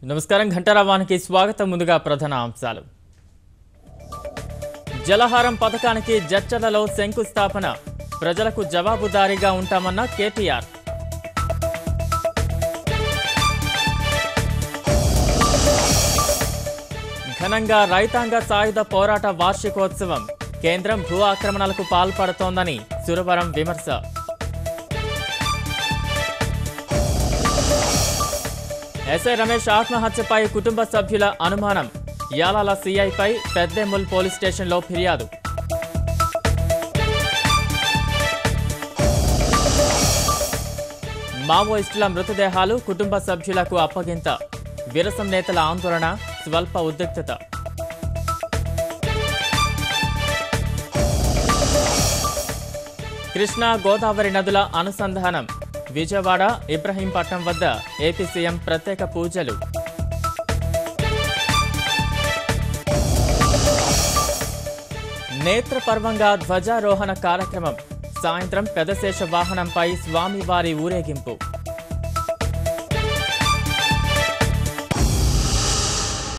నమస్కారం ఘంటారావానికి స్వాగతం. ముందుగా ప్రధాన అంశాలు. జలహారం పథకానికి జడ్చర్లలో శంకుస్థాపన, ప్రజలకు జవాబుదారీగా ఉంటామన్న కేటీఆర్. ఘనంగా రైతాంగ సాయుధ పోరాట వార్షికోత్సవం, కేంద్రం భూ ఆక్రమణలకు పాల్పడుతోందని సురవరం విమర్శ. ఎస్ఐ రమేష్ ఆత్మహత్యపై కుటుంబ సభ్యుల అనుమానం, యాలాల సీఐపై పెద్దేముల్ పోలీస్ స్టేషన్లో ఫిర్యాదు. మావోయిస్టుల మృతదేహాలు కుటుంబ సభ్యులకు అప్పగింత, విరసం నేతల ఆందోళన, స్వల్ప ఉద్రిక్తత. కృష్ణా గోదావరి నదుల అనుసంధానం, విజయవాడ ఇబ్రహీంపట్నం వద్ద ఏపీ సీఎం ప్రత్యేక పూజలు. నేత్రపర్వంగా ధ్వజారోహణ కార్యక్రమం, సాయంత్రం పెదశేష వాహనంపై స్వామివారి ఊరేగింపు.